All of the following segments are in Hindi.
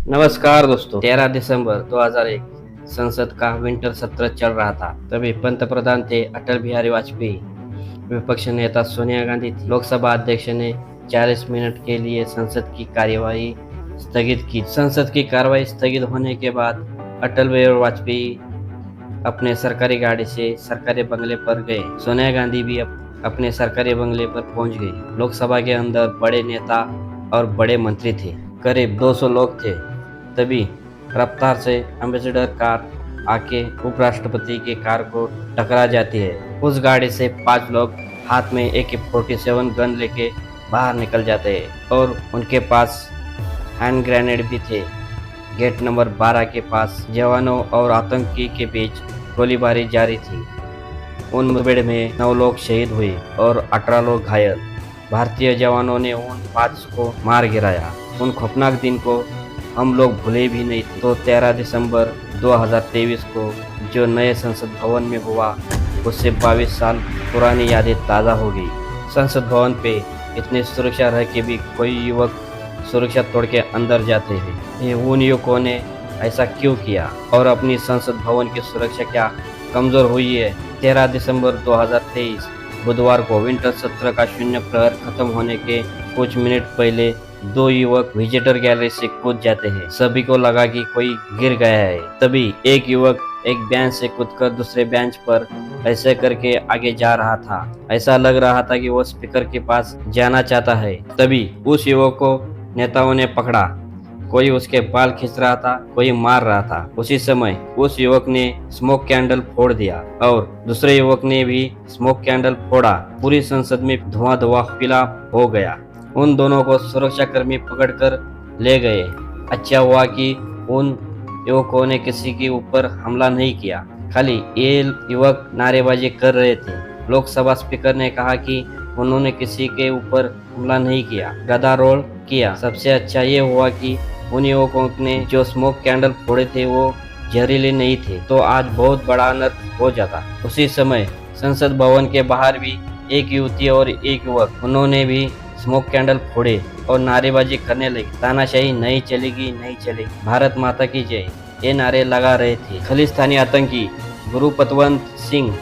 नमस्कार दोस्तों। 13 दिसंबर 2001 संसद का विंटर सत्र चल रहा था। तभी पंतप्रधान थे अटल बिहारी वाजपेयी। विपक्ष नेता सोनिया गांधी थी। लोकसभा अध्यक्ष ने 40 मिनट के लिए संसद की कार्यवाही स्थगित की। संसद की कार्यवाही स्थगित होने के बाद अटल बिहारी वाजपेयी अपने सरकारी गाड़ी से सरकारी बंगले पर गए। सोनिया गांधी भी अपने सरकारी बंगले पर पहुंच गई। लोकसभा के अंदर बड़े नेता और बड़े मंत्री थे। करीब 200 लोग थे। तभी रफ्तार से एम्बेसडर कार आके उपराष्ट्रपति के कार को टकरा जाती है। उस गाड़ी से 5 लोग हाथ में AK-47 गन लेके बाहर निकल जाते हैं और उनके पास हैंड ग्रेनेड भी थे। गेट नंबर 12 के पास जवानों और आतंकी के बीच गोलीबारी जारी थी। उन मुठभेड़ में 9 लोग शहीद हुए और 18 लोग घायल। भारतीय जवानों ने उन 5 को मार गिराया। उन खौफनाक दिन को हम लोग भूले भी नहीं थे। तो 13 दिसंबर 2023 को जो नए संसद भवन में हुआ, उससे 22 साल पुरानी यादें ताज़ा हो गई। संसद भवन पे इतनी सुरक्षा रह के भी कोई युवक सुरक्षा तोड़ के अंदर जाते हैं। ये उन युवकों ने ऐसा क्यों किया और अपनी संसद भवन की सुरक्षा क्या कमजोर हुई है? 13 दिसंबर 2023 बुधवार को विंटर सत्र का शून्य प्रहर खत्म होने के कुछ मिनट पहले 2 युवक विजिटर गैलरी से कूद जाते हैं। सभी को लगा कि कोई गिर गया है। तभी एक युवक एक बेंच से कूदकर दूसरे बेंच पर ऐसे करके आगे जा रहा था। ऐसा लग रहा था कि वो स्पीकर के पास जाना चाहता है। तभी उस युवक को नेताओं ने पकड़ा। कोई उसके बाल खींच रहा था, कोई मार रहा था। उसी समय उस युवक ने स्मोक कैंडल फोड़ दिया और दूसरे युवक ने भी स्मोक कैंडल फोड़ा। पूरी संसद में धुआं धुआं फिला हो गया। उन दोनों को सुरक्षाकर्मी पकड़कर ले गए। अच्छा हुआ कि उन युवकों ने किसी के ऊपर हमला नहीं किया, खाली ये युवक नारेबाजी कर रहे थे। लोकसभा स्पीकर ने कहा कि उन्होंने किसी के ऊपर हमला नहीं किया, गदारोल किया। सबसे अच्छा ये हुआ कि उन युवकों ने जो स्मोक कैंडल फोड़े थे वो जहरीले नहीं थे, तो आज बहुत बड़ा अनर्थ हो जाता। उसी समय संसद भवन के बाहर भी एक युवती और एक युवक, उन्होंने भी स्मोक कैंडल फोड़े और नारेबाजी करने लगे। तानाशाही नहीं चलेगी, नहीं चलेगी, भारत माता की जय, ये नारे लगा रहे थे। खालिस्तानी आतंकी गुरुपतवंत सिंह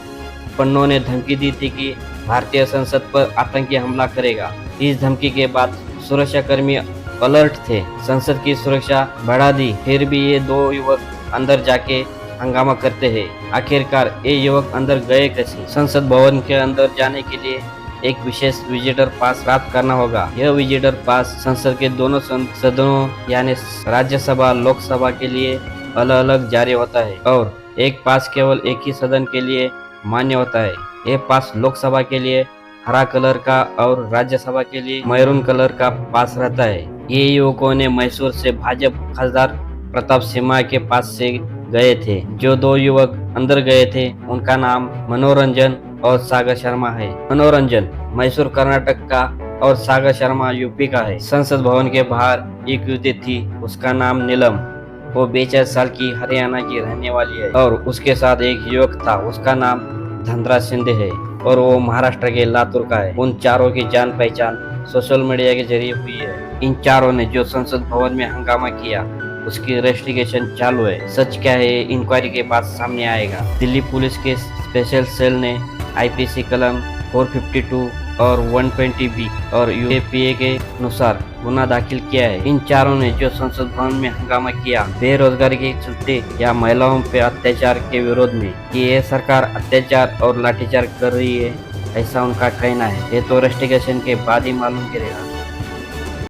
पन्नों ने धमकी दी थी कि भारतीय संसद पर आतंकी हमला करेगा। इस धमकी के बाद सुरक्षाकर्मी अलर्ट थे, संसद की सुरक्षा बढ़ा दी। फिर भी ये 2 युवक अंदर जाके हंगामा करते हैं। आखिरकार ये युवक अंदर गए कैसे? संसद भवन के अंदर जाने के लिए एक विशेष विजिटर पास प्राप्त करना होगा। यह विजिटर पास संसद के दोनों सदनों यानी राज्यसभा लोकसभा के लिए अलग अलग जारी होता है और एक पास केवल एक ही सदन के लिए मान्य होता है। यह पास लोकसभा के लिए हरा कलर का और राज्यसभा के लिए मैरून कलर का पास रहता है। ये युवकों ने मैसूर से भाजपा खासदार प्रताप सिम्हा के पास से गए थे। जो 2 युवक अंदर गए थे उनका नाम मनोरंजन और सागर शर्मा है। मनोरंजन मैसूर कर्नाटक का और सागर शर्मा यूपी का है। संसद भवन के बाहर एक युवती थी, उसका नाम नीलम। वो 42 साल की हरियाणा की रहने वाली है और उसके साथ एक युवक था, उसका नाम धनराज शिंदे है और वो महाराष्ट्र के लातूर का है। उन चारों की जान पहचान सोशल मीडिया के जरिए हुई है। इन चारों ने जो संसद भवन में हंगामा किया उसकी इन्वेस्टिगेशन चालू है। सच क्या है, इंक्वायरी के बाद सामने आएगा। दिल्ली पुलिस के स्पेशल सेल ने IPC कलम 452 और 120B और UAPA के अनुसार गुना दाखिल किया है। इन चारों ने जो संसद भवन में हंगामा किया बेरोजगारी के चलते या महिलाओं पे अत्याचार के विरोध में, कि ये सरकार अत्याचार और लाठीचार्ज कर रही है, ऐसा उनका कहना है। ये तो इन्वेस्टिगेशन के बाद ही मालूम गिरेगा।